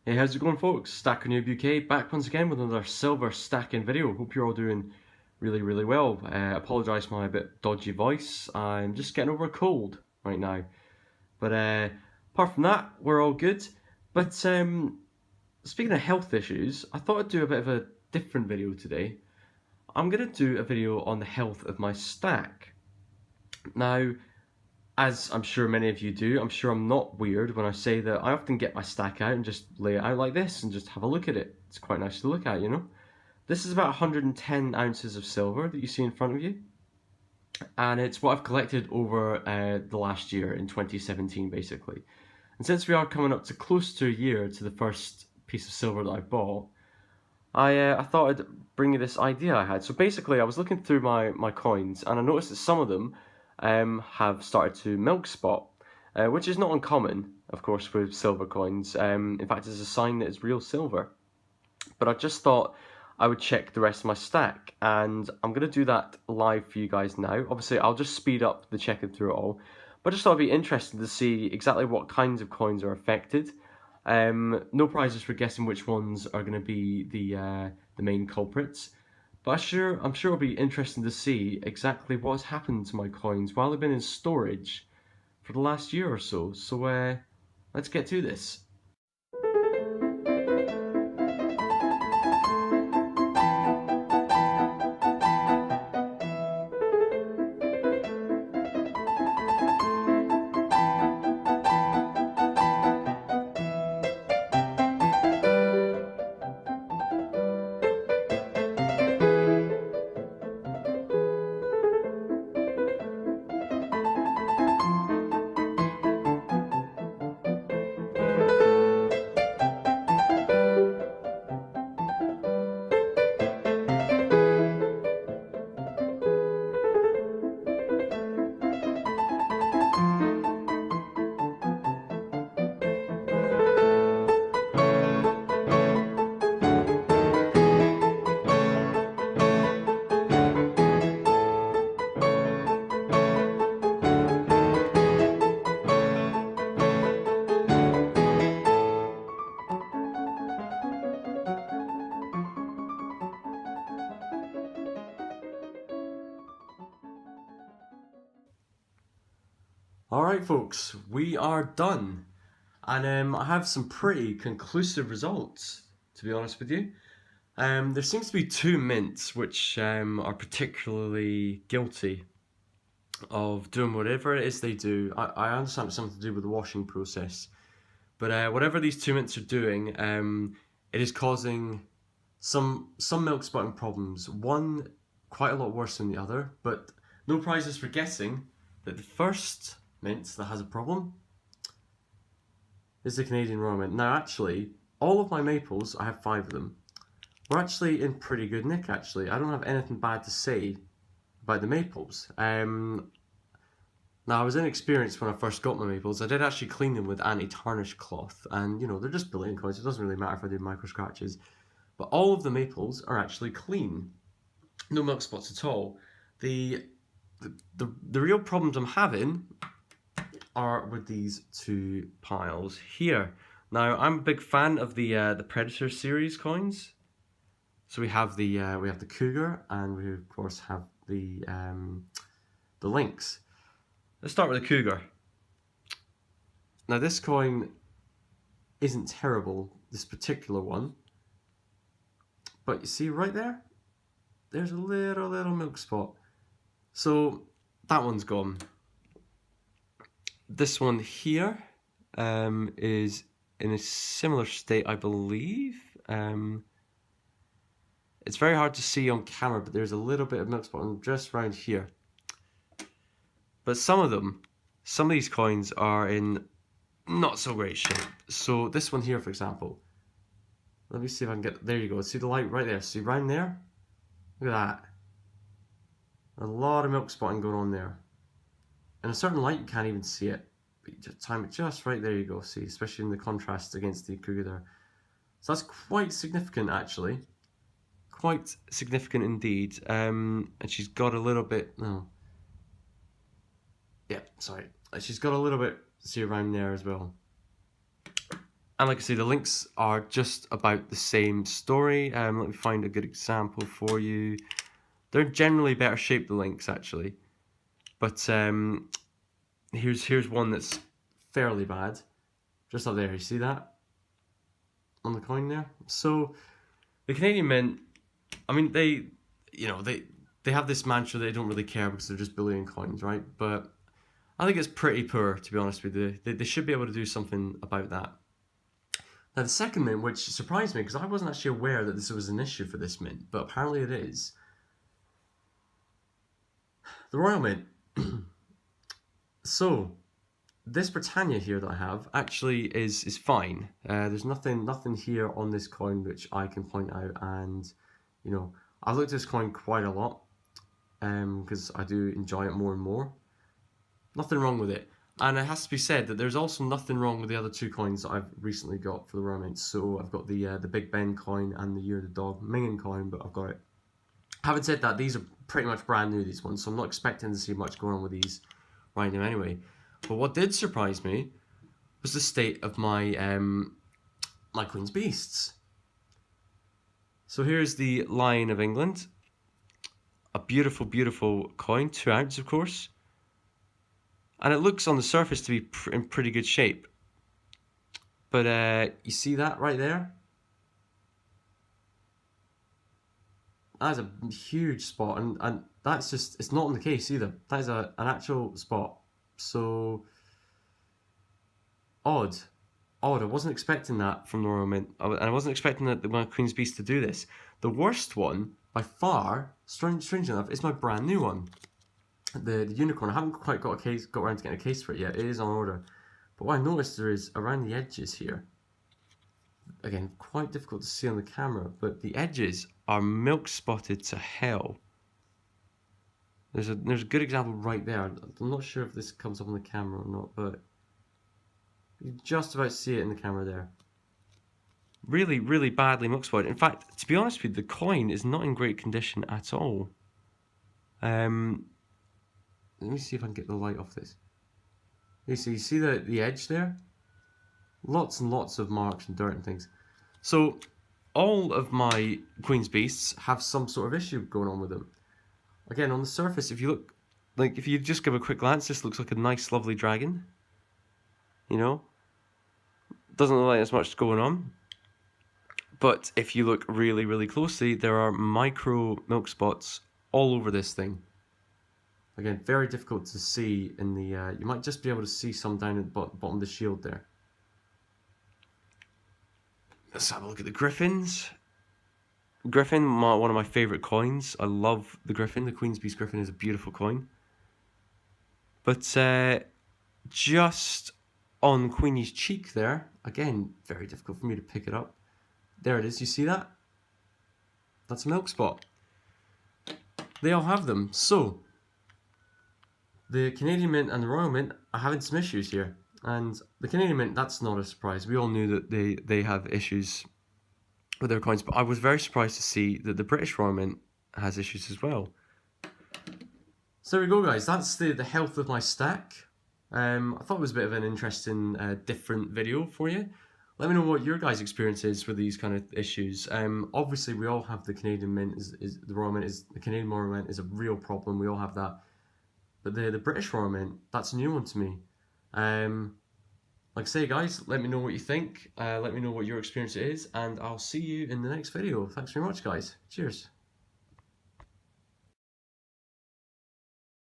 Hey, how's it going, folks? Stacker Noob UK back once again with another silver stacking video. Hope you're all doing really well. Apologise for my bit dodgy voice. I'm just getting over a cold right now. But apart from that, we're all good. But speaking of health issues, I thought I'd do a bit of a different video today. I'm going to do a video on the health of my stack. Now, as I'm sure many of you do, I'm sure I'm not weird when I say that I often get my stack out and just lay it out like this and just have a look at it. It's quite nice to look at, you know. This is about 110 ounces of silver that you see in front of you. And it's what I've collected over the last year in 2017, basically. And since we are coming up to close to a year to the first piece of silver that I bought, I thought I'd bring you this idea I had. So basically, I was looking through my coins and I noticed that some of them have started to milk spot, which is not uncommon, of course, with silver coins. In fact, it's a sign that it's real silver. But I just thought I would check the rest of my stack, and I'm going to do that live for you guys now. Obviously, I'll just speed up the checking through it all, but I just thought it'd be interesting to see exactly what kinds of coins are affected. No prizes for guessing which ones are going to be the main culprits. But I'm sure it'll be interesting to see exactly what's happened to my coins while they've been in storage for the last year or so. So let's get to this. Alright folks, we are done. And I have some pretty conclusive results, to be honest with you. There seems to be two mints which are particularly guilty of doing whatever it is they do. I understand it's something to do with the washing process, but whatever these two mints are doing, it is causing some milk spotting problems. One quite a lot worse than the other, but no prizes for guessing that the first mint that has a problem is the Canadian Royal Mint. Now actually, all of my maples, I have 5 of them, we're actually in pretty good nick actually. I don't have anything bad to say about the maples. Now I was inexperienced when I first got my maples. I did actually clean them with anti-tarnish cloth, and you know, they're just brilliant coins. It doesn't really matter if I do micro scratches. But all of the maples are actually clean. No milk spots at all. The real problems I'm having are with these two piles here. Now I'm a big fan of the Predator series coins. So we have the Cougar, and we of course have the Lynx. Let's start with the Cougar. Now this coin isn't terrible, this particular one, but you see right there, there's a little milk spot. So that one's gone. This one here is in a similar state, I believe. It's very hard to see on camera, but there's a little bit of milk spot just around here. But some of these coins are in not so great shape. So this one here, for example, let me see if I can get, there you go, see the light right there, see around there? Look at that. A lot of milk spotting going on there. In a certain light you can't even see it, but you just time it just right, there you go, see, especially in the contrast against the Cougar there. So that's quite significant actually. Quite significant indeed. And she's got a little bit, no. Yeah, sorry. She's got a little bit, see around there as well. And like I say, the links are just about the same story. Let me find a good example for you. They're generally better shaped, the links, actually. But here's one that's fairly bad. Just up there, you see that? On the coin there? So, the Canadian Mint, I mean, they have this mantra they don't really care because they're just bullion coins, right? But I think it's pretty poor, to be honest with you. They should be able to do something about that. Now, the second mint, which surprised me because I wasn't actually aware that this was an issue for this mint, but apparently it is. The Royal Mint. So, this Britannia here that I have actually is fine. There's nothing here on this coin which I can point out, and you know, I've looked at this coin quite a lot because I do enjoy it more and more. Nothing wrong with it. And it has to be said that there's also nothing wrong with the other two coins that I've recently got for the Royal Mint. So I've got the Big Ben coin and the Year of the Dog Mingin coin, but I've got it. Having said that, these are pretty much brand new, these ones, so I'm not expecting to see much going on with these right now anyway. But what did surprise me was the state of my my Queen's Beasts. So here's the Lion of England. A beautiful, beautiful coin, 2 ounce of course. And it looks on the surface to be in pretty good shape. But you see that right there? That is a huge spot, and that's just, it's not on the case either. That is an actual spot. So, odd. I wasn't expecting that from the Royal Mint. And I wasn't expecting that my Queen's Beast to do this. The worst one, by far, strange enough, is my brand new one. The unicorn. I haven't quite got around to getting a case for it yet. It is on order. But what I noticed there is around the edges here. Again, quite difficult to see on the camera, but the edges are milk spotted to hell. There's a good example right there. I'm not sure if this comes up on the camera or not, but you just about see it in the camera there. Really, really badly milk spotted. In fact, to be honest with you, the coin is not in great condition at all. Let me see if I can get the light off this. You see the edge there? Lots and lots of marks and dirt and things. So, all of my Queen's Beasts have some sort of issue going on with them. Again, on the surface, if you look, like, if you just give a quick glance, this looks like a nice, lovely dragon. You know? Doesn't look like there's much going on. But if you look really, really closely, there are micro milk spots all over this thing. Again, very difficult to see in the, you might just be able to see some down at the bottom of the shield there. Let's have a look at the Griffins. Griffin, one of my favourite coins. I love the Griffin. The Queen's Beast Griffin is a beautiful coin. But just on Queenie's cheek there, again, very difficult for me to pick it up. There it is, you see that? That's a milk spot. They all have them. So, the Canadian Mint and the Royal Mint are having some issues here. And the Canadian Mint, that's not a surprise. We all knew that they have issues with their coins. But I was very surprised to see that the British Royal Mint has issues as well. So there we go, guys. That's the health of my stack. I thought it was a bit of an interesting, different video for you. Let me know what your guys' experience is with these kind of issues. Obviously, we all have the Canadian Mint. The Royal Mint the Canadian Royal Mint is a real problem. We all have that. But the British Royal Mint, that's a new one to me. Like I say, guys, let me know what you think. Let me know what your experience is, and I'll see you in the next video. Thanks very much, guys. Cheers.